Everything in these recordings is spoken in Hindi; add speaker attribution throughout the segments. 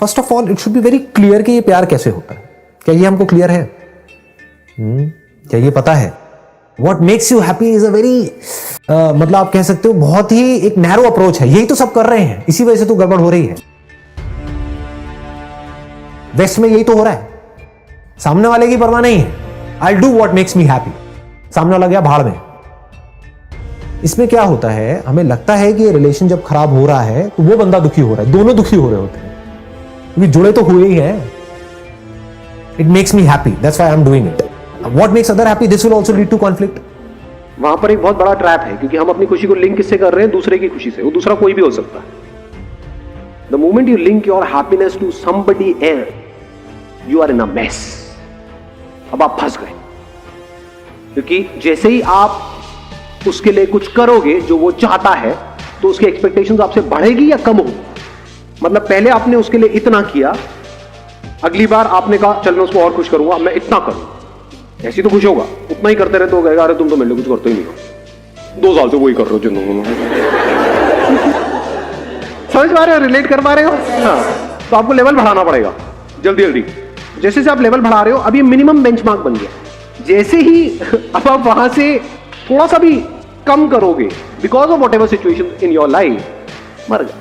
Speaker 1: First of all it should be very clear कि ये प्यार कैसे होता है। क्या ये हमको क्लियर है? क्या ये पता है? What makes you happy is a very मतलब आप कह सकते हो बहुत ही एक नैरो अप्रोच है। यही तो सब कर रहे हैं, इसी वजह से तो गड़बड़ हो रही है। वेस्ट में यही तो हो रहा है, सामने वाले की परवाह नहीं है। I do what makes me happy, सामने वाला गया भाड़ में। इसमें क्या होता है, हमें लगता है कि ये रिलेशन जब खराब हो रहा है तो वो बंदा दुखी हो रहा है, दोनों दुखी हो रहे होते हैं क्योंकि जुड़े तो हुए ही हैं। It makes me happy, that's why I am doing it. What makes other happy, this will also lead to conflict.
Speaker 2: वहां पर एक बहुत बड़ा ट्रैप है, क्योंकि हम अपनी खुशी को लिंक किससे कर रहे हैं? दूसरे की खुशी से। वो दूसरा कोई भी हो सकता है। The moment you link your happiness to somebody else, you are in a mess. अब आप फंस गए, क्योंकि जैसे ही आप उसके लिए कुछ करोगे जो वो चाहता है, तो उसकी एक्सपेक्टेशंस आपसे बढ़ेगी या कम होगी? मतलब पहले आपने उसके लिए इतना किया, अगली बार आपने कहा चल मैं उसको और खुश करूंगा, मैं इतना करूंगा, ऐसी तो खुश होगा। उतना ही करते रहे तो कहेगा अरे तुम तो मेरे लिए कुछ करते ही नहीं हो, 2 साल से वही कर रहे हो जिंदगी। समझ पा रहे हो? रिलेट कर पा रहे हो? हाँ, तो आपको लेवल बढ़ाना पड़ेगा जल्दी जल्दी। जैसे से आप लेवल बढ़ा रहे हो, अब ये मिनिमम बेंचमार्क बन गया। जैसे ही अब आप वहां से थोड़ा सा भी कम करोगे, because of what ever situation in your life, मर गए।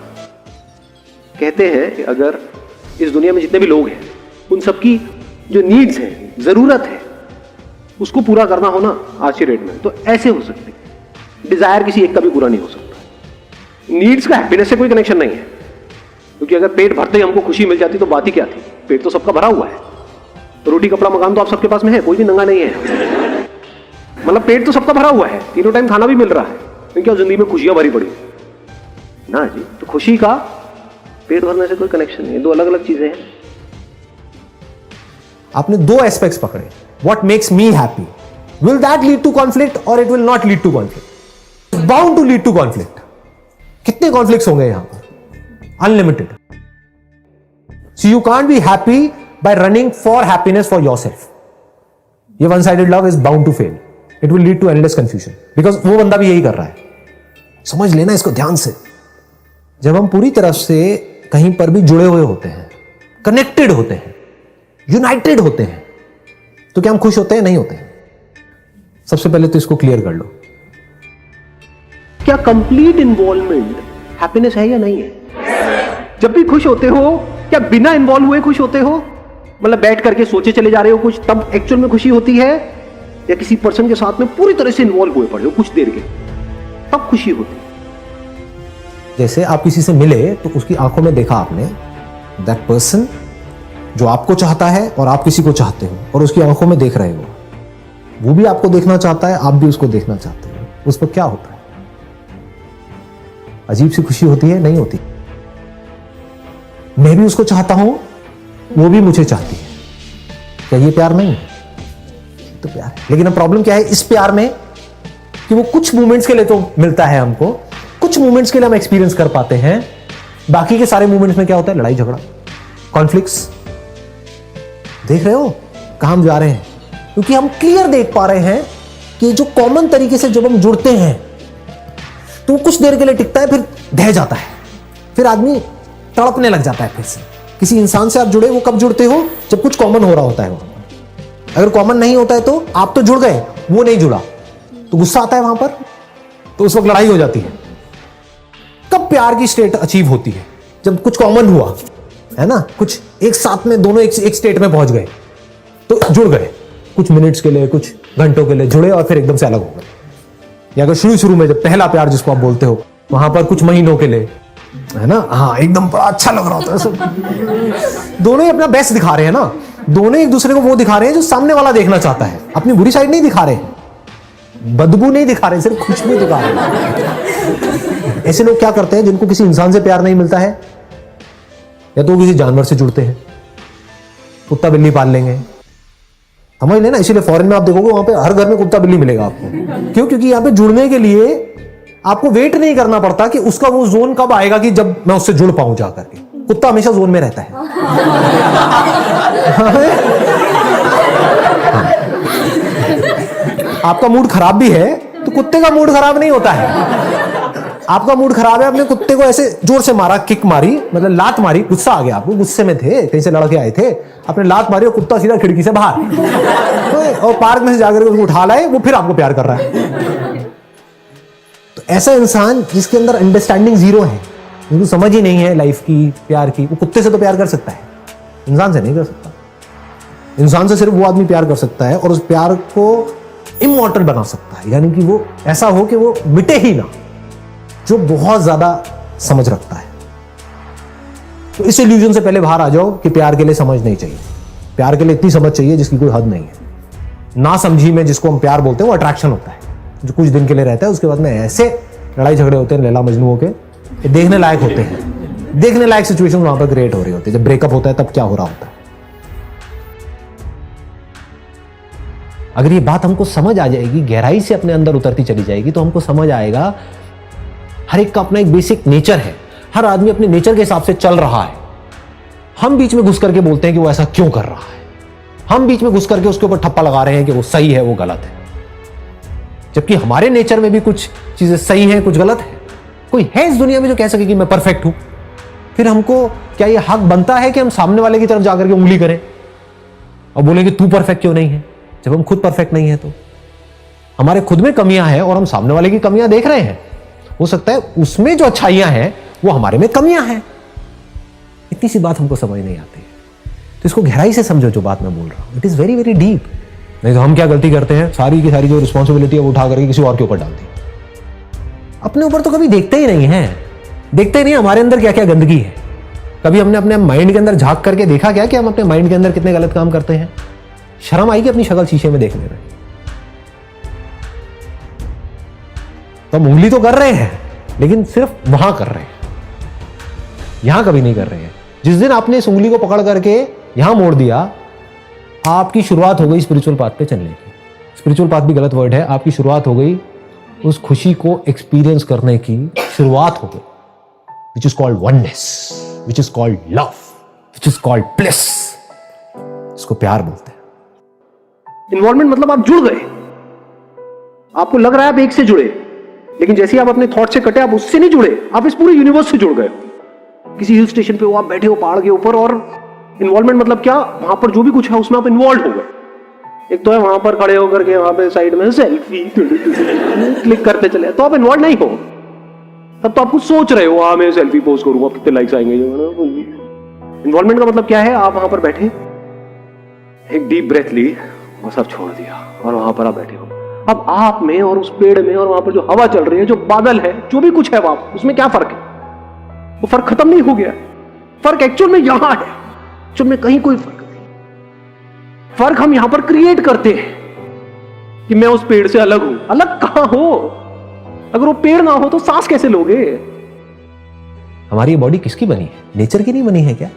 Speaker 2: कहते हैं कि अगर इस दुनिया में जितने भी लोग हैं, उन सबकी जो नीड्स हैं, जरूरत है, उसको पूरा करना हो ना आज की डेट में, तो ऐसे हो सकते हैं। डिजायर किसी एक का भी पूरा नहीं हो सकता। नीड्स का हैप्पीनेस से कोई कनेक्शन नहीं है, क्योंकि अगर पेट भरते ही हमको खुशी मिल जाती तो बात ही क्या थी? पेट तो सबका भरा हुआ है। तो रोटी कपड़ा मकान तो आप सबके पास में है, कोई भी नंगा नहीं है। मतलब पेट तो सबका भरा हुआ है, तीनों टाइम खाना भी मिल रहा है, क्योंकि जिंदगी में खुशियां भरी पड़ी ना जी। तो खुशी का पेट भरने से कोई कनेक्शन नहीं है, दो अलग अलग चीजें हैं।
Speaker 1: आपने 2 एस्पेक्ट्स पकड़े। What makes me happy, will that lead to conflict और it will not lead to conflict? Bound to lead to conflict. कितने कॉन्फ्लिक्ट्स होंगे यहां पर? Unlimited. So you can't be happy by running for happiness for yourself. ये one sided love is bound to fail. It will lead to endless confusion, because वो बंदा भी यही कर रहा है। समझ लेना इसको ध्यान से। जब हम पूरी तरफ से कहीं पर भी जुड़े हुए होते हैं, कनेक्टेड होते हैं, यूनाइटेड होते हैं, तो क्या हम खुश होते हैं? नहीं होते हैं। सबसे पहले तो इसको क्लियर कर लो।
Speaker 2: क्या कंप्लीट इन्वॉल्वमेंट हैप्पीनेस है या नहीं है? जब भी खुश होते हो, क्या बिना इन्वॉल्व हुए खुश होते हो? मतलब बैठ करके सोचे चले जा रहे हो कुछ, तब एक्चुअल में खुशी होती है? या किसी पर्सन के साथ में पूरी तरह से इन्वॉल्व हुए पड़े हो कुछ देर के, तब खुशी होती है?
Speaker 1: जैसे आप किसी से मिले तो उसकी आंखों में देखा आपने, दैट पर्सन जो आपको चाहता है और आप किसी को चाहते हो, और उसकी आंखों में देख रहे हो, वो भी आपको देखना चाहता है, आप भी उसको देखना चाहते हो। उस पर क्या होता है? अजीब सी खुशी होती है? नहीं होती। मैं भी उसको चाहता हूं, वो भी मुझे चाहती है। क्या ये प्यार नहीं है? तो प्यार है। लेकिन अब प्रॉब्लम क्या है इस प्यार में, कि वो कुछ मोमेंट्स के लिए तो मिलता है हमको, कुछ मोमेंट्स के लिए हम एक्सपीरियंस कर पाते हैं, बाकी के सारे मोमेंट्स में क्या होता है? लड़ाई झगड़ा, कॉन्फ्लिक्ट्स। देख रहे हो कहां हम जा रहे हैं? क्योंकि हम क्लियर देख पा रहे हैं कि जो कॉमन तरीके से जब हम जुड़ते हैं तो कुछ देर के लिए टिकता है, फिर ढह जाता है, फिर आदमी तड़पने लग जाता है। फिर से किसी इंसान से आप जुड़े, वो कब जुड़ते हो? जब कुछ कॉमन हो रहा होता है। अगर कॉमन नहीं होता है तो आप तो जुड़ गए, वो नहीं जुड़ा, तो गुस्सा आता है वहां पर, तो उस वक्त लड़ाई हो जाती है। कब प्यार की स्टेट अचीव होती है? जब कुछ कॉमन हुआ है ना, कुछ एक साथ में दोनों एक स्टेट में पहुंच गए, तो जुड़ गए। कुछ मिनट्स के लिए, कुछ घंटों के लिए जुड़े और फिर एकदम से अलग हो गए। या अगर शुरू में जब पहला प्यार जिसको आप बोलते हो, वहां पर कुछ महीनों के लिए, है ना, हाँ एकदम बड़ा अच्छा लग रहा होता है, दोनों ही अपना बेस्ट दिखा रहे हैं ना, दोनों एक दूसरे को वो दिखा रहे हैं जो सामने वाला देखना चाहता है। अपनी बुरी साइड नहीं दिखा रहे, बदबू नहीं दिखा रहे, सिर्फ खुशबू दिखा रहे हैं। ऐसे लोग क्या करते हैं जिनको किसी इंसान से प्यार नहीं मिलता है, या तो किसी जानवर से जुड़ते हैं, कुत्ता बिल्ली पाल लेंगे, समझ लेना। इसीलिए फॉरेन में आप देखोगे वहां पे हर घर में कुत्ता बिल्ली मिलेगा आपको। क्यों? क्योंकि यहां पे जुड़ने के लिए आपको वेट नहीं करना पड़ता कि उसका वो जोन कब आएगा कि जब मैं उससे जुड़ पाऊं जाकर के। कुत्ता हमेशा जोन में रहता है। आपका मूड खराब भी है तो कुत्ते का मूड खराब नहीं होता है। आपका मूड खराब है, आपने कुत्ते को ऐसे जोर से मारा, किक मारी, मतलब लात मारी, गुस्सा आ गया आपको, गुस्से में थे, कहीं से लड़के आए थे, आपने लात मारी और कुत्ता सीधा खिड़की से बाहर, और पार्क में से जाकर उसको उठा लाए, वो फिर आपको प्यार कर रहा है। तो ऐसा इंसान जिसके अंदर अंडरस्टैंडिंग जीरो है, जिसको समझ ही नहीं है लाइफ की, प्यार की, वो कुत्ते से तो प्यार कर सकता है, इंसान से नहीं कर सकता। इंसान से सिर्फ वो आदमी प्यार कर सकता है और उस प्यार को इमॉर्टल बना सकता है, यानी कि वो ऐसा हो कि वो मिटे ही ना, जो बहुत ज्यादा समझ रखता है। तो इस इल्यूजन से पहले बाहर आ जाओ कि प्यार के लिए समझ नहीं चाहिए। प्यार के लिए इतनी समझ चाहिए जिसकी कोई हद नहीं है। ना समझी में जिसको हम प्यार बोलते हैं वो अट्रैक्शन होता है, जो कुछ दिन के लिए रहता है, उसके बाद में ऐसे लड़ाई झगड़े होते हैं लैला मजनू के, देखने लायक होते हैं। देखने लायक सिचुएशन वहां पर क्रिएट हो रही होती है। जब ब्रेकअप होता है तब क्या हो रहा होता है। अगर ये बात हमको समझ आ जाएगी, गहराई से अपने अंदर उतरती चली जाएगी, तो हमको समझ आएगा हर एक का अपना एक बेसिक नेचर है, हर आदमी अपने नेचर के हिसाब से चल रहा है। हम बीच में घुस करके बोलते हैं कि वो ऐसा क्यों कर रहा है, हम बीच में घुस करके उसके ऊपर ठप्पा लगा रहे हैं कि वो सही है, वो गलत है, जबकि हमारे नेचर में भी कुछ चीजें सही हैं, कुछ गलत है। कोई है इस दुनिया में जो कह सके कि मैं परफेक्ट हूं? फिर हमको क्या ये हक बनता है कि हम सामने वाले की तरफ जाकर के उंगली करें और बोले कि तू परफेक्ट क्यों नहीं है, जब हम खुद परफेक्ट नहीं है? तो हमारे खुद में कमियां हैं और हम सामने वाले की कमियां देख रहे हैं। हो सकता है उसमें जो अच्छाइयां हैं वो हमारे में कमियां हैं। इतनी सी बात हमको समझ नहीं आती है। तो इसको गहराई से समझो जो बात मैं बोल रहा हूं, it is very very deep. नहीं तो हम क्या गलती करते हैं, सारी की सारी जो रिस्पॉन्सिबिलिटी है वो उठा करके किसी और के ऊपर डाल दी। अपने ऊपर तो कभी देखते ही नहीं है, देखते ही नहीं हमारे अंदर क्या क्या गंदगी है। कभी हमने अपने माइंड के अंदर झांक करके देखा क्या कि हम अपने माइंड के अंदर कितने गलत काम करते हैं? शर्म आएगी अपनी शक्ल शीशे में देखने में। तो हम उंगली तो कर रहे हैं लेकिन सिर्फ वहां कर रहे हैं, यहां कभी नहीं कर रहे हैं। जिस दिन आपने इस उंगली को पकड़ करके यहां मोड़ दिया, आपकी शुरुआत हो गई स्पिरिचुअल पाथ पे चलने की। स्पिरिचुअल पाथ भी गलत वर्ड है, आपकी शुरुआत हो गई उस खुशी को एक्सपीरियंस करने की शुरुआत हो गई, which is called oneness, which is called love, which is called bliss. इसको प्यार बोलते हैं।
Speaker 2: इन्वॉल्वमेंट मतलब आप जुड़ गए, आपको लग रहा है आप एक से जुड़े, लेकिन जैसे ही आप अपने थॉट से कटे, आप उससे नहीं जुड़े, आप इस पूरे यूनिवर्स से जुड़ गए। किसी हिल स्टेशन पे हो, आप बैठे हो पहाड़ के ऊपर, और इन्वॉल्वमेंट मतलब क्या, वहां पर जो भी कुछ है उसमें आप इन्वॉल्व हो गए। एक तो है वहां पर खड़े होकर के वहां पे साइड में सेल्फी क्लिक करते चले, तो आप इन्वॉल्व नहीं हो। तब तो आप कुछ सोच रहे हो, मैं सेल्फी पोस्ट करूंगा, कितने लाइक्स आएंगे। इन्वॉल्वमेंट का मतलब क्या है, आप वहां पर बैठे, एक डीप ब्रेथ ली और सब छोड़ दिया, और वहां पर आप बैठे हो। अब आप में और उस पेड़ में और वहां पर जो हवा चल रही है, जो बादल है, जो भी कुछ है वहां, उसमें क्या फर्क है? वो फर्क खत्म नहीं हो गया। फर्क एक्चुअल में यहां है, एक्चुअल में कहीं कोई फर्क नहीं। फर्क हम यहां पर क्रिएट करते हैं कि मैं उस पेड़ से अलग हूं। अलग कहां हो? अगर वो पेड़ ना हो तो सांस कैसे लोगे?
Speaker 1: हमारी बॉडी किसकी बनी है? नेचर की नहीं बनी है क्या?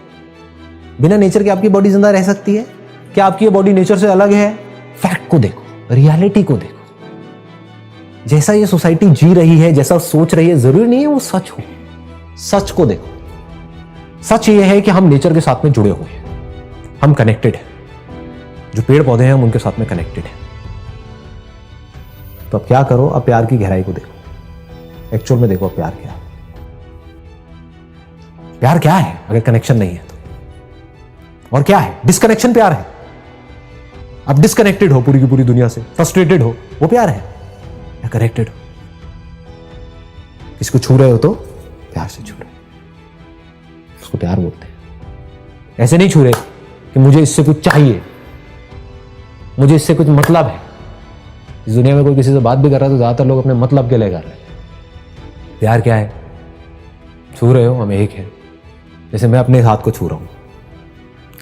Speaker 1: बिना नेचर के आपकी बॉडी जिंदा रह सकती है क्या? आपकी बॉडी नेचर से अलग है? फैक्ट को देखो, रियलिटी को देखो। जैसा ये सोसाइटी जी रही है, जैसा सोच रही है, जरूरी नहीं है वो सच हो। सच को देखो। सच ये है कि हम नेचर के साथ में जुड़े हुए हैं, हम कनेक्टेड हैं। जो पेड़ पौधे हैं हम उनके साथ में कनेक्टेड हैं। तो अब क्या करो, अब प्यार की गहराई को देखो, एक्चुअल में देखो प्यार क्या है। प्यार क्या है अगर कनेक्शन नहीं है तो? और क्या है? डिस्कनेक्शन प्यार है। आप डिस्कनेक्टेड हो पूरी की पूरी दुनिया से, फ्रस्ट्रेटेड हो, वो प्यार है? या कनेक्टेड हो, इसको छू रहे हो तो प्यार से छू रहे हो, उसको प्यार बोलते हैं। ऐसे नहीं छू रहे कि मुझे इससे कुछ चाहिए, मुझे इससे कुछ मतलब है। इस दुनिया में कोई किसी से बात भी कर रहा है तो ज्यादातर लोग अपने मतलब के लिए कर रहे हैं। प्यार क्या है? छू रहे हो, हम एक है। जैसे मैं अपने हाथ को छू रहा हूं,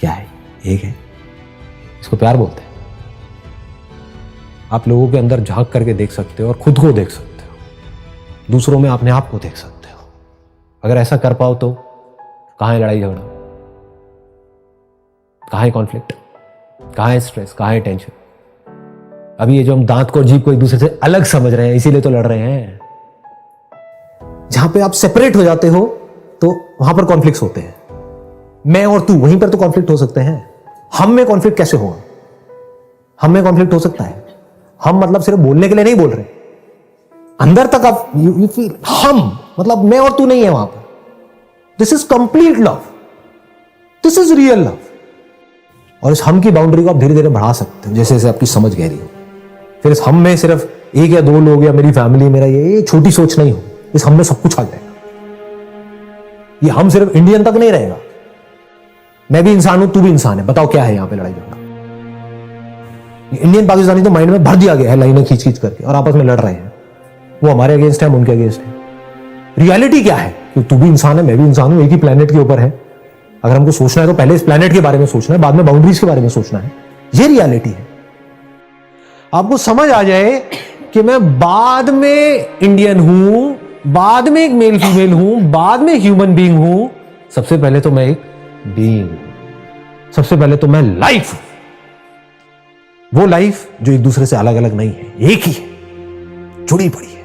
Speaker 1: क्या है? एक है। इसको प्यार बोलते हैं। आप लोगों के अंदर झांक करके देख सकते हो और खुद को देख सकते हो, दूसरों में अपने आप को देख सकते हो। अगर ऐसा कर पाओ तो कहां है लड़ाई झगड़ा, कहां है कॉन्फ्लिक्ट, कहां है स्ट्रेस, कहां है टेंशन? अभी ये जो हम दांत को, जीभ को एक दूसरे से अलग समझ रहे हैं, इसीलिए तो लड़ रहे हैं। जहां पे आप सेपरेट हो जाते हो तो वहां पर कॉन्फ्लिक्ट्स होते हैं। मैं और तू, वहीं पर तो कॉन्फ्लिक्ट हो सकते हैं। हम में कॉन्फ्लिक्ट कैसे होगा? हम में कॉन्फ्लिक्ट हो सकता है। हम मतलब सिर्फ बोलने के लिए नहीं बोल रहे, अंदर तक आप यू फील हम, मतलब मैं और तू नहीं है वहां पर. This is complete love, this is real love. और इस हम की बाउंड्री को आप धीरे धीरे बढ़ा सकते हो जैसे जैसे आपकी समझ गहरी हो. फिर इस हम में सिर्फ एक या दो लोग या मेरी फैमिली, मेरा ये छोटी सोच नहीं हो. इस हम में सब कुछ आ जाएगा. ये हम सिर्फ इंडियन तक नहीं रहेगा. मैं भी इंसान हूं, तू भी इंसान है. बताओ क्या है यहां पे लड़ाई झगड़ा? इंडियन पाकिस्तानी तो माइंड में भर दिया गया है लाइनें खींच खींच करके, और आपस में लड़ रहे हैं. वो हमारे अगेंस्ट है, हम उनके अगेंस्ट है. रियलिटी क्या है कि तू भी इंसान है, मैं भी इंसान हूं, एक ही प्लेनेट के ऊपर है. अगर हमको सोचना है तो पहले इस प्लेनेट के बारे में सोचना है, बाद में बाउंड्रीज के बारे में सोचना है. ये रियलिटी है. आपको समझ आ जाए कि मैं बाद में इंडियन हूं, बाद में एक मेल फीमेल हूं, बाद में ह्यूमन बीइंग हूं. सबसे पहले तो मैं एक बीइंग हूं. सबसे पहले तो मैं लाइफ हूं. वो लाइफ जो एक दूसरे से अलग अलग नहीं है, एक ही है, जुड़ी पड़ी है.